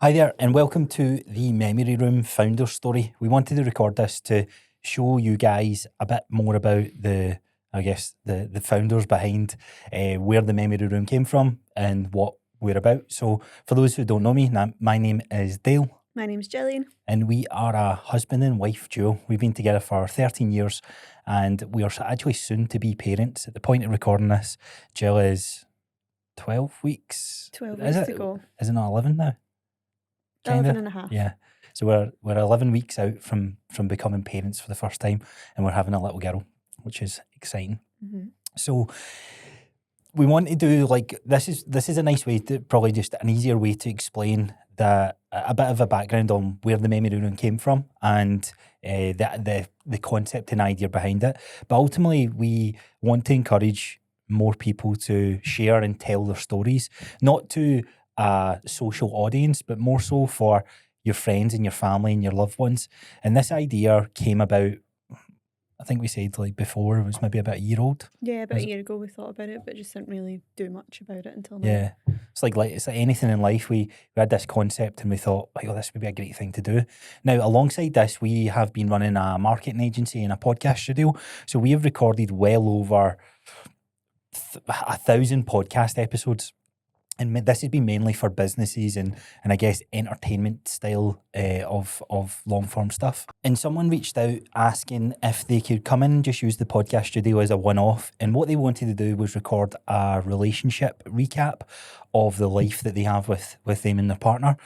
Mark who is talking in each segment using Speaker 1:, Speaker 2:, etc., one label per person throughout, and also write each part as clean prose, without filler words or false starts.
Speaker 1: Hi there, and welcome to the Memory Room Founder Story. We wanted to record this to show you guys a bit more about the founders behind where the Memory Room came from and what we're about. So, for those who don't know me, my name is Dale,
Speaker 2: My name's Gillian.
Speaker 1: and we are a husband and wife duo. We've been together for 13 years, and we are actually soon to be parents. At the point of recording this, Jill is 12 weeks.
Speaker 2: 12
Speaker 1: Is
Speaker 2: weeks
Speaker 1: it?
Speaker 2: to go.
Speaker 1: Is it not 11 now?
Speaker 2: 11 and a half.
Speaker 1: Yeah. So we're 11 weeks out from becoming parents for the first time, and we're having a little girl, which is exciting.
Speaker 2: Mm-hmm.
Speaker 1: So we want to do this is a nice way to probably just an easier way to explain a bit of a background on where the Memory Room came from and the concept and idea behind it. But ultimately, we want to encourage more people to share and tell their stories, not to a social audience, but more so for your friends and your family and your loved ones. And this idea came about, I think we said before, it was maybe about a year old.
Speaker 2: Yeah, about a year ago we thought about it, but just didn't really do much about it until now.
Speaker 1: Yeah. It's like anything in life. We had this concept and we thought, this would be a great thing to do. Now, alongside this, we have been running a marketing agency and a podcast studio. So we have recorded well over 1,000 podcast episodes. And this has been mainly for businesses and I guess entertainment style of long form stuff. And someone reached out asking if they could come in and just use the podcast studio as a one-off. And what they wanted to do was record a relationship recap of the life that they have with them and their partner.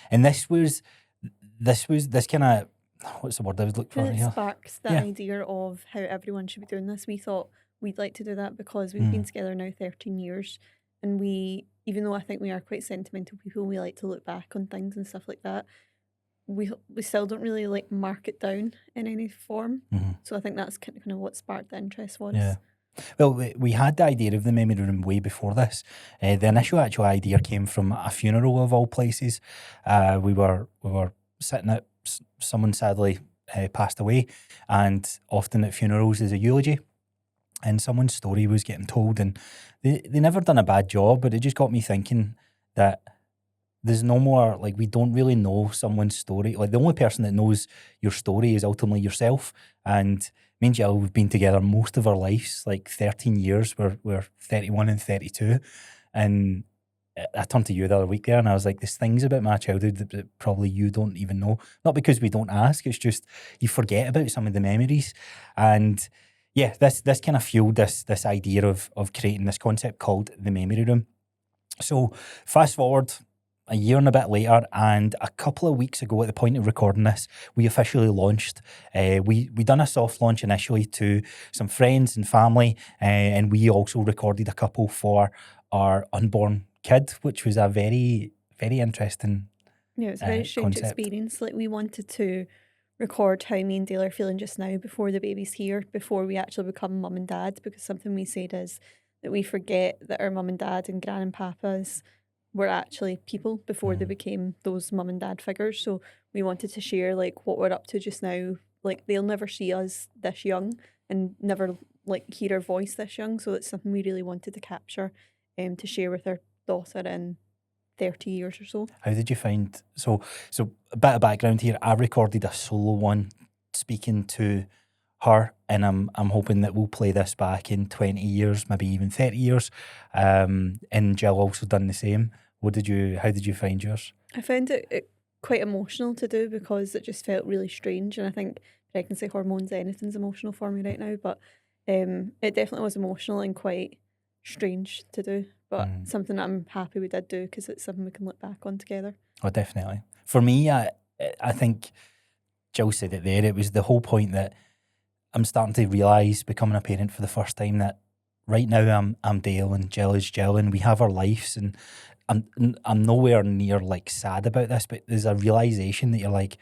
Speaker 1: And this kind of, what's the word I was looking for
Speaker 2: It
Speaker 1: here?
Speaker 2: sparks the idea of how everyone should be doing this. We thought we'd like to do that because we've been together now 13 years. And even though I think we are quite sentimental people, we like to look back on things and stuff like that. We still don't really mark it down in any form.
Speaker 1: Mm-hmm.
Speaker 2: So I think that's kind of what sparked the interest was.
Speaker 1: Yeah. Well, we had the idea of the Memory Room way before this. The initial actual idea came from a funeral of all places. We were sitting at someone sadly passed away, and often at funerals is a eulogy. And someone's story was getting told, and they never done a bad job, but it just got me thinking that there's no more, we don't really know someone's story. The only person that knows your story is ultimately yourself. And me and Jill, we've been together most of our lives, 13 years. We're 31 and 32. And I turned to you the other week there and I was like, there's things about my childhood that probably you don't even know. Not because we don't ask, it's just you forget about some of the memories. And yeah, this kind of fueled this idea of creating this concept called the Memory Room. So fast forward a year and a bit later, and a couple of weeks ago at the point of recording this, we officially launched. We done a soft launch initially to some friends and family, and we also recorded a couple for our unborn kid, which was a very, very interesting
Speaker 2: Yeah, it's a very strange
Speaker 1: concept.
Speaker 2: experience. We wanted to record how me and Dale are feeling just now before the baby's here, before we actually become mum and dad, because something we said is that we forget that our mum and dad and gran and papas were actually people before they became those mum and dad figures. So we wanted to share what we're up to just now. They'll never see us this young and never hear our voice this young. So it's something we really wanted to capture to share with our daughter in 30 years or so.
Speaker 1: How did you find, so a bit of background here, I recorded a solo one speaking to her, and I'm hoping that we'll play this back in 20 years, maybe even 30 years, and Jill also done the same. How did you find yours?
Speaker 2: I found it quite emotional to do because it just felt really strange, and I think pregnancy hormones, anything's emotional for me right now, but it definitely was emotional and quite strange to do, but something that I'm happy we did do because it's something we can look back on together.
Speaker 1: Oh, definitely. For me, I think Jill said it there. It was the whole point that I'm starting to realise, becoming a parent for the first time, that right now I'm Dale and Jill is Jill, and we have our lives, and I'm nowhere near sad about this, but there's a realisation that you're like,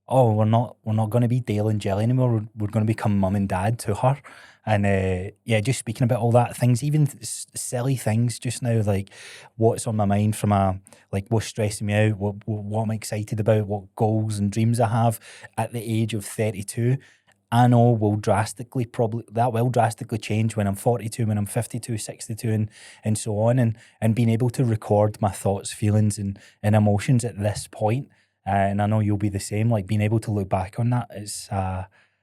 Speaker 1: oh, we're not going to be Dale and Jill anymore. We're going to become mum and dad to her. And just speaking about all that, things, even silly things just now, what's on my mind from what's stressing me out, what I'm excited about, what goals and dreams I have at the age of 32. I know will drastically change when I'm 42, when I'm 52, 62, and so on. And being able to record my thoughts, feelings, and emotions at this point, and I know you'll be the same, like being able to look back on that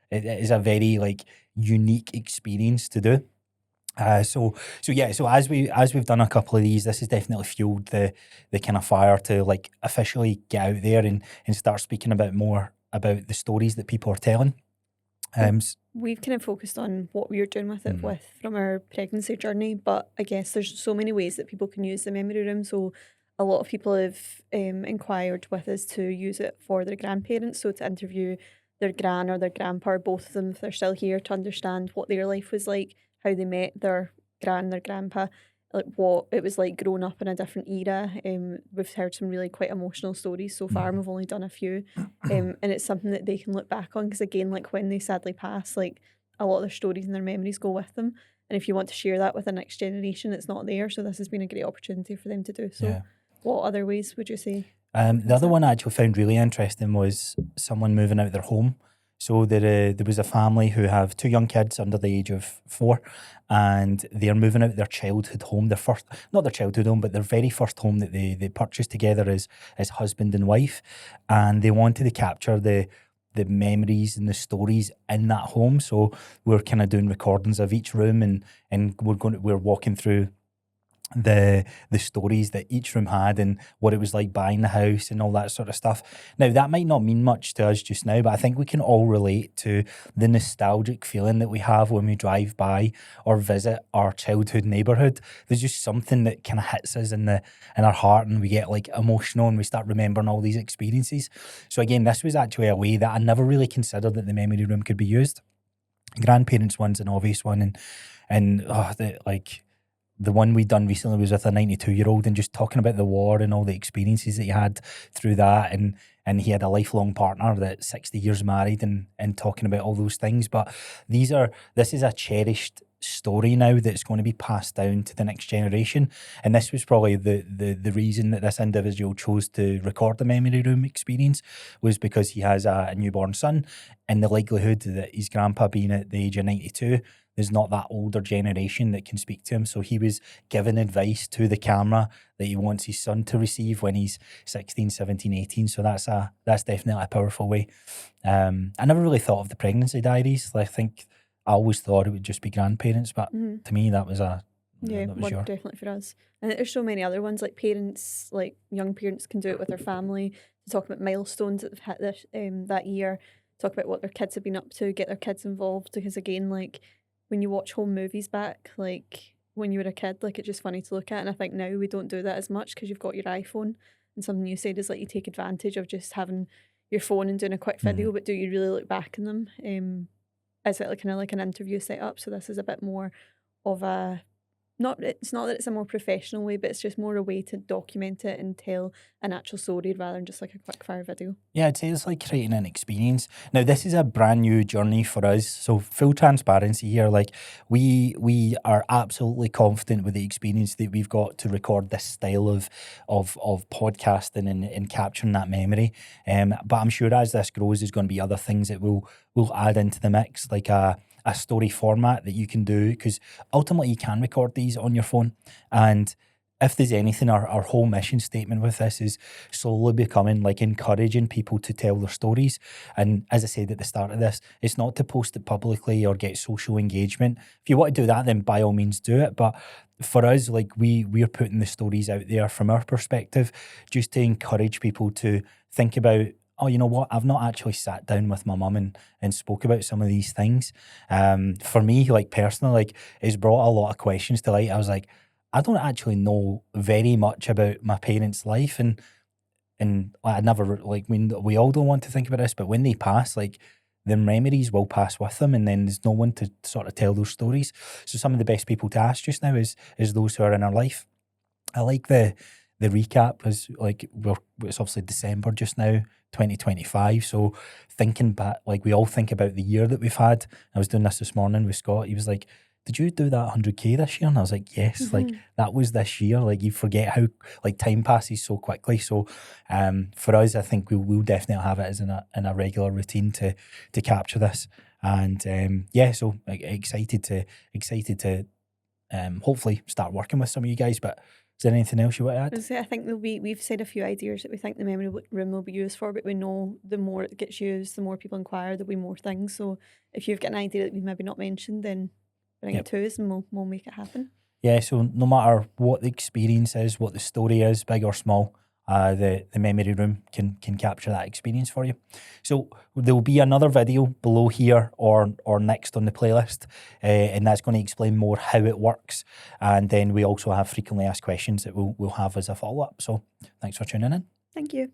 Speaker 1: it is a very like unique experience to do. So as we've done a couple of these, this has definitely fueled the kind of fire to like officially get out there and start speaking about more about the stories that people are telling.
Speaker 2: We've kind of focused on what we were doing with it
Speaker 1: Mhm.
Speaker 2: from our pregnancy journey, but I guess there's so many ways that people can use the memory room. So a lot of people have inquired with us to use it for their grandparents, so to interview their gran or their grandpa, or both of them if they're still here, to understand what their life was like, how they met their gran, their grandpa, like what it was like growing up in a different era. We've heard some really quite emotional stories so far, and we've only done a few. And it's something that they can look back on because, again, like when they sadly pass, like a lot of their stories and their memories go with them. And if you want to share that with the next generation, it's not there. So this has been a great opportunity for them to do so.
Speaker 1: Yeah.
Speaker 2: What other ways would you say?
Speaker 1: The other one I actually found really interesting was someone moving out their home. So there was a family who have two young kids under the age of 4, and they're moving out their childhood home, their first, not their childhood home, but their very first home that they purchased together as husband and wife, and they wanted to capture the memories and the stories in that home. So we're kind of doing recordings of each room, and we're walking through the stories that each room had and what it was like buying the house and all that sort of stuff. Now that might not mean much to us just now, but I think we can all relate to the nostalgic feeling that we have when we drive by or visit our childhood neighborhood. There's just something that kind of hits us in our heart, and we get like emotional and we start remembering all these experiences. So again, this was actually a way that I never really considered that the memory room could be used. Grandparents one's an obvious one, the one we done recently was with a 92-year-old, and just talking about the war and all the experiences that he had through that, and he had a lifelong partner that 60 years married, and talking about all those things. But this is a cherished story now that's going to be passed down to the next generation. And this was probably the reason that this individual chose to record the memory room experience, was because he has a newborn son, and the likelihood that his grandpa being at the age of 92, there's not that older generation that can speak to him. So he was giving advice to the camera that he wants his son to receive when he's 16, 17, 18. So that's definitely a powerful way. I never really thought of the pregnancy diaries. I think I always thought it would just be grandparents, but to me that was
Speaker 2: One
Speaker 1: your.
Speaker 2: definitely for us. And there's so many other ones, like parents, like young parents can do it with their family, to talk about milestones that they've hit this that year, talk about what their kids have been up to, get their kids involved. Because again, like when you watch home movies back, like when you were a kid, like it's just funny to look at. And I think now we don't do that as much because you've got your iPhone. And something you said is like you take advantage of just having your phone and doing a quick video, but do you really look back in them? Is it like kind of like an interview setup? So this is a bit more of a it's not that it's a more professional way, but it's just more a way to document it and tell an actual story rather than just like a quick fire video.
Speaker 1: Yeah, I'd say it's like creating an experience. Now, this is a brand new journey for us, so full transparency here. Like, we are absolutely confident with the experience that we've got to record this style of podcasting and capturing that memory. But I'm sure as this grows, there's going to be other things that we'll add into the mix, like a story format that you can do, because ultimately you can record these on your phone. And if there's anything, our whole mission statement with this is slowly becoming like encouraging people to tell their stories. And as I said at the start of this, it's not to post it publicly or get social engagement. If you want to do that, then by all means do it. But for us, like we're putting the stories out there from our perspective, just to encourage people to think about, oh, you know what? I've not actually sat down with my mum and spoke about some of these things. For me, like personally, like it's brought a lot of questions to light. I was like, I don't actually know very much about my parents' life, and I never, like, when we all don't want to think about this, but when they pass, like their memories will pass with them, and then there's no one to sort of tell those stories. So some of the best people to ask just now is those who are in our life. I like the recap is like it's obviously December just now, 2025. So thinking back, like we all think about the year that we've had. I was doing this morning with Scott. He was like, "Did you do that 100K this year?" And I was like, "Yes." Like that was this year. Like you forget how like time passes so quickly. So for us, I think we'll definitely have it as in a regular routine to capture this. And yeah, so excited to hopefully start working with some of you guys. But is there anything else you want to add?
Speaker 2: I think we've said a few ideas that we think the memory room will be used for, but we know the more it gets used, the more people inquire, there'll be more things. So if you've got an idea that we've maybe not mentioned, then bring
Speaker 1: Yep.
Speaker 2: it to us and we'll make it happen.
Speaker 1: Yeah, so no matter what the experience is, what the story is, big or small, the memory room can capture that experience for you. So there will be another video below here or next on the playlist, and that's going to explain more how it works. And then we also have frequently asked questions that we'll have as a follow up. So thanks for tuning in.
Speaker 2: Thank you.